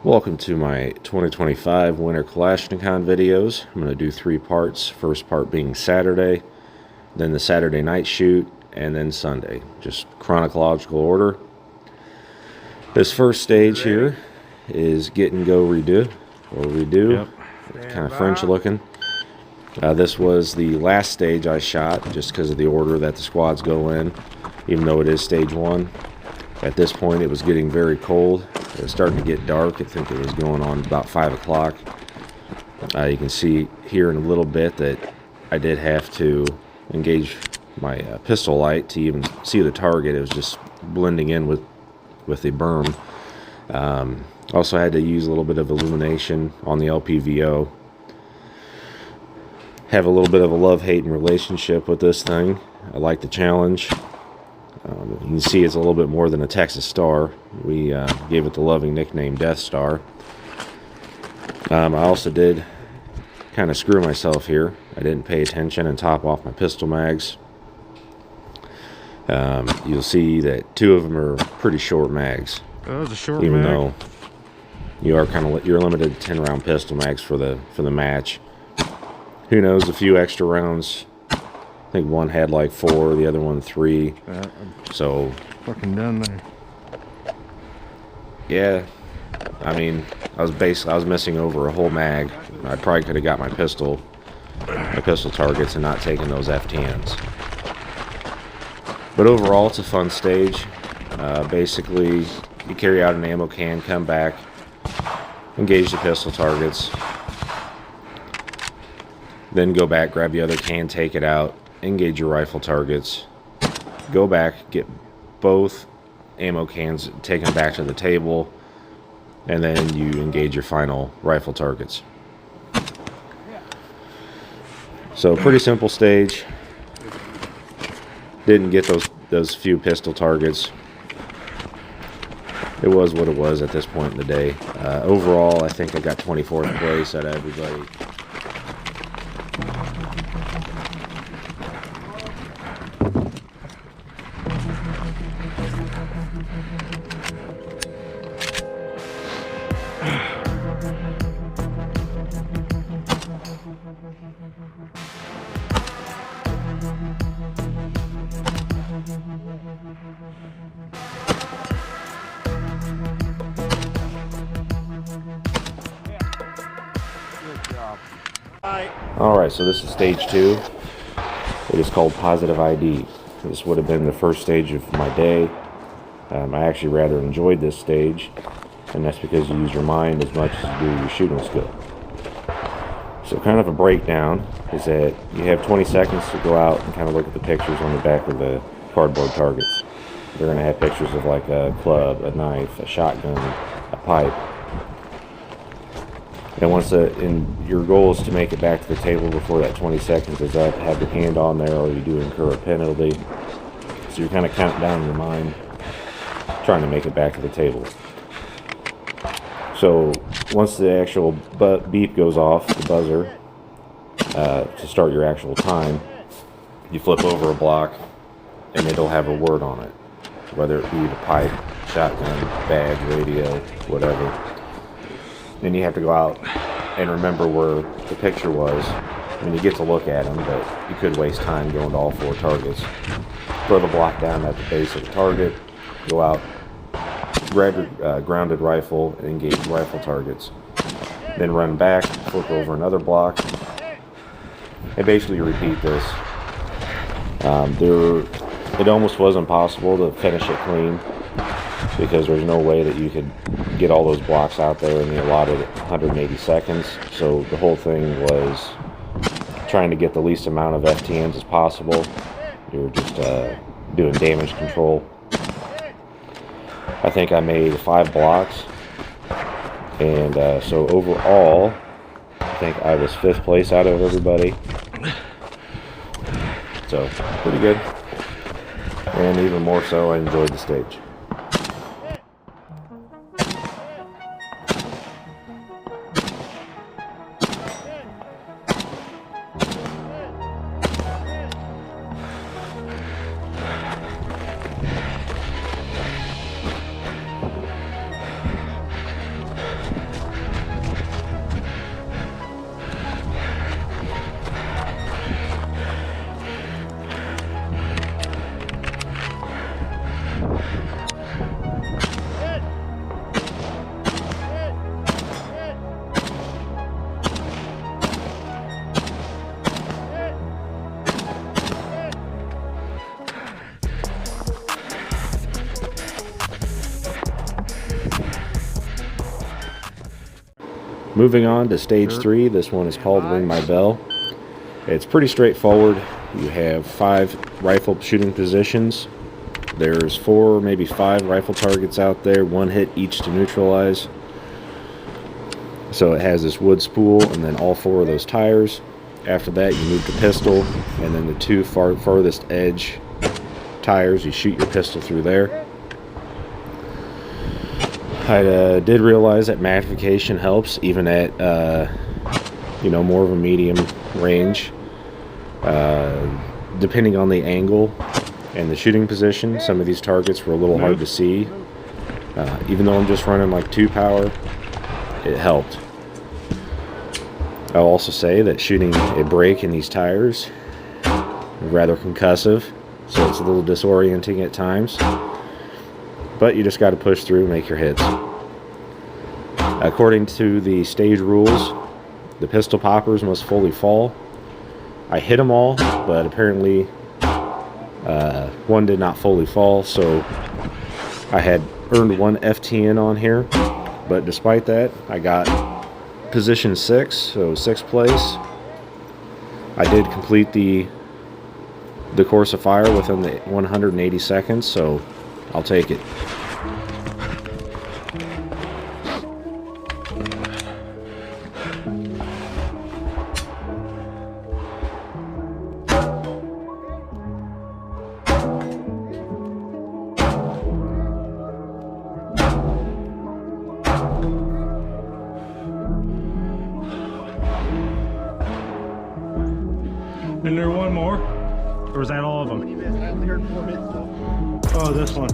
Welcome to my 2025 Winter Kalashni-con videos. I'm going to do 3 parts. First part being Saturday, then the Saturday night shoot, and then Sunday. Just chronological order. This first stage here is get and go redo, or redo. Yep. It's kind of French looking. This was the last stage I shot just because of the order that the squads go in, even though it is stage 1. At this point, it was getting very cold. It was starting to get dark. I think it was going on about 5 o'clock. You can see here in a little bit that I did have to engage my pistol light to even see the target. It was just blending in with the berm. Also had to use a little bit of illumination on the LPVO. Have a little bit of a love-hate relationship with this thing. I like the challenge. You can see it's a little bit more than a Texas Star. We gave it the loving nickname Death Star. I also did kind of screw myself here. I didn't pay attention and top off my pistol mags. You'll see that 2 of them are pretty short mags. That was a short even mag. though you're limited to 10-round pistol mags for the match. Who knows, a few extra rounds. I think one had like 4, the other one 3. So Fucking done there. yeah, I mean, I was missing over a whole mag. I probably could have got my pistol targets and not taken those FTNs. But overall, it's a fun stage. Basically, you carry out an ammo can, come back, engage the pistol targets, then go back, grab the other can, take it out, engage your rifle targets, go back, get both ammo cans, take them back to the table, and then you engage your final rifle targets. So pretty simple stage. Didn't get those few pistol targets. It was what it was at this point in the day. Overall, I think I got 24th place out of everybody. Alright, so this is stage 2. It is called Positive ID. This would have been the first stage of my day. I actually rather enjoyed this stage, and that's because you use your mind as much as you do your shooting skill. So kind of a breakdown is that you have 20 seconds to go out and kind of look at the pictures on the back of the cardboard targets. They're going to have pictures of like a club, a knife, a shotgun, a pipe. And your goal is to make it back to the table before that 20 seconds is up, have your hand on there, or you do incur a penalty. So you're kind of counting down in your mind, trying to make it back to the table. So once the actual beep goes off, the buzzer, to start your actual time, you flip over a block, and it'll have a word on it, whether it be the pipe, shotgun, bag, radio, whatever. Then you have to go out and remember where the picture was. I mean, you get to look at them, but you could waste time going to all 4 targets. Throw the block down at the base of the target, go out, grab your grounded rifle, and engage rifle targets. Then run back, flip over another block, and basically repeat this. It almost was impossible to finish it clean, because there's no way that you could get all those blocks out there in the allotted 180 seconds. So the whole thing was trying to get the least amount of FTNs as possible. You're just doing damage control. I think I made 5 blocks, and so overall, I think I was 5th place out of everybody. So pretty good, and even more so, I enjoyed the stage. Moving on to stage 3, this one is called Ring My Bell. It's pretty straightforward. You have 5 rifle shooting positions. There's 4, maybe 5 rifle targets out there, 1 hit each to neutralize. So it has this wood spool and then all 4 of those tires. After that, you move the pistol, and then the 2 farthest edge tires, you shoot your pistol through there. I did realize that magnification helps even at more of a medium range. Depending on the angle and the shooting position, some of these targets were a little hard to see. Even though I'm just running like 2 power, it helped. I'll also say that shooting a break in these tires is rather concussive, so it's a little disorienting at times. But you just got to push through and make your hits. According to the stage rules, the pistol poppers must fully fall. I hit them all, but apparently one did not fully fall, so I had earned 1 FTN on here. But despite that, I got position 6, so 6th place. I did complete the course of fire within the 180 seconds, so I'll take it. Isn't there one more? Or was that all of them? Oh, this one.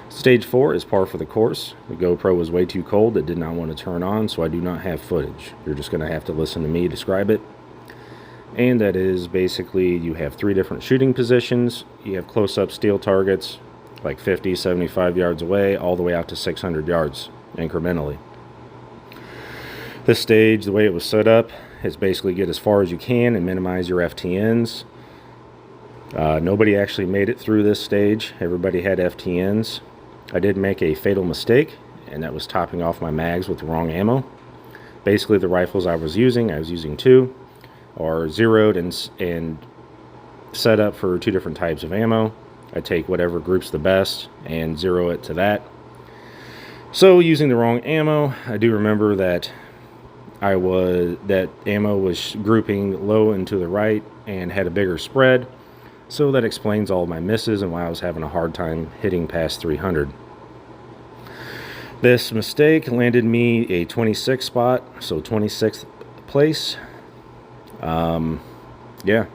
Stage 4 is par for the course. The GoPro was way too cold. It did not want to turn on, so I do not have footage. You're just going to have to listen to me describe it. And that is basically you have 3 different shooting positions. You have close-up steel targets like 50, 75 yards away, all the way out to 600 yards incrementally. This stage, the way it was set up, is basically get as far as you can and minimize your FTNs. Nobody actually made it through this stage. Everybody had FTNs. I did make a fatal mistake, and that was topping off my mags with the wrong ammo. Basically, the rifles I was using 2, are zeroed and set up for 2 different types of ammo. I take whatever group's the best and zero it to that. So using the wrong ammo, I do remember that that ammo was grouping low and to the right and had a bigger spread. So that explains all my misses and why I was having a hard time hitting past 300. This mistake landed me a 26th spot, so 26th place. Yeah.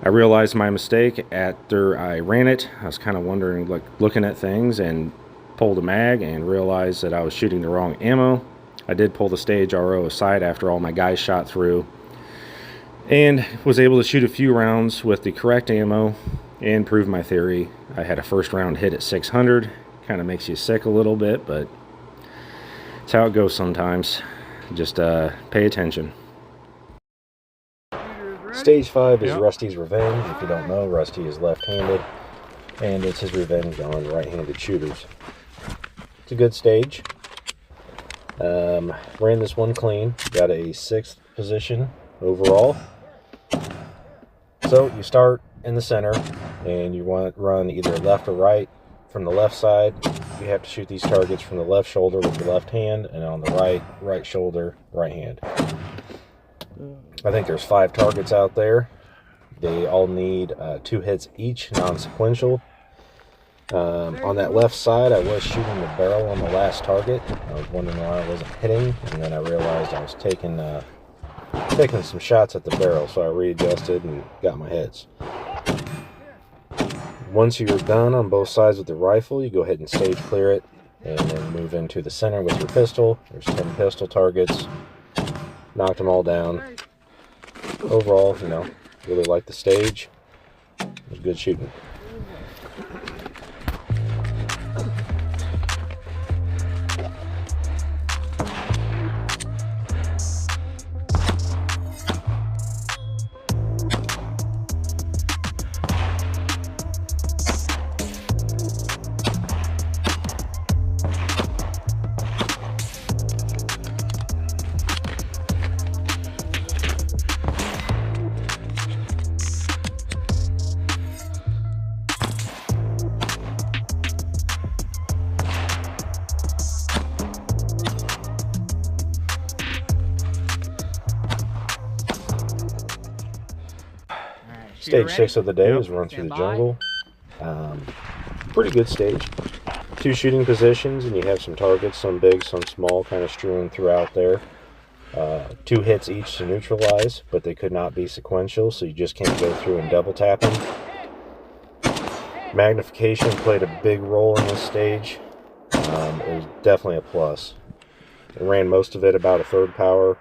I realized my mistake after I ran it. I was kind of wondering, like, looking at things, and pulled a mag and realized that I was shooting the wrong ammo. I did pull the stage RO aside after all my guys shot through, and was able to shoot a few rounds with the correct ammo and prove my theory. I had a first round hit at 600. Kind of makes you sick a little bit, but it's how it goes sometimes. Just pay attention. Stage 5 is Rusty's Revenge. If you don't know, Rusty is left-handed, and it's his revenge on right-handed shooters. It's a good stage. Ran this one clean. Got a 6th position overall. So you start in the center, and you want to run either left or right. From the left side, you have to shoot these targets from the left shoulder with your left hand, and on the right shoulder, right hand. I think there's 5 targets out there. They all need 2 hits each, non-sequential. On that left side, I was shooting the barrel on the last target. I was wondering why I wasn't hitting, and then I realized I was taking some shots at the barrel, so I readjusted and got my hits. Once you're done on both sides with the rifle, you go ahead and stage clear it, and then move into the center with your pistol. There's 10 pistol targets. Knocked them all down. Overall, really liked the stage. It was good shooting. Stage 6 of the day is run through the jungle. Pretty good stage. 2 shooting positions, and you have some targets, some big, some small, kind of strewn throughout there. 2 hits each to neutralize, but they could not be sequential, so you just can't go through and double tap them. Magnification played a big role in this stage. It was definitely a plus. I ran most of it about a 1/3 power,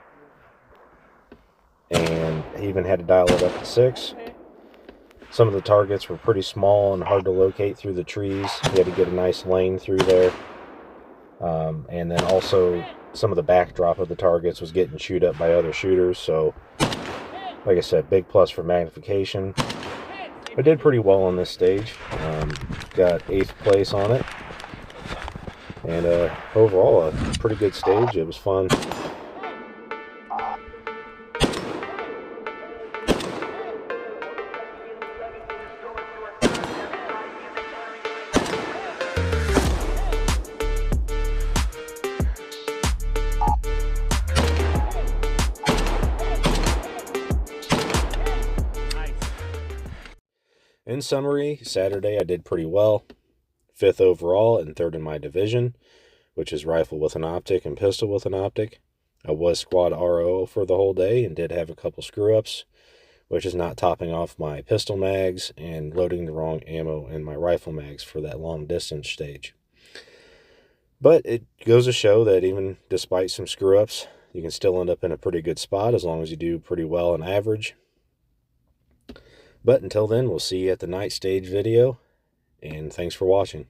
and even had to dial it up to 6. Some of the targets were pretty small and hard to locate through the trees. You had to get a nice lane through there. And then also some of the backdrop of the targets was getting chewed up by other shooters. So, like I said, big plus for magnification. I did pretty well on this stage. Got 8th place on it. And overall, a pretty good stage. It was fun. In summary, Saturday I did pretty well. 5th overall and 3rd in my division, which is rifle with an optic and pistol with an optic. I was squad RO for the whole day and did have a couple screw-ups, which is not topping off my pistol mags and loading the wrong ammo in my rifle mags for that long distance stage. But it goes to show that even despite some screw-ups, you can still end up in a pretty good spot as long as you do pretty well on average. But until then, we'll see you at the night stage video, and thanks for watching.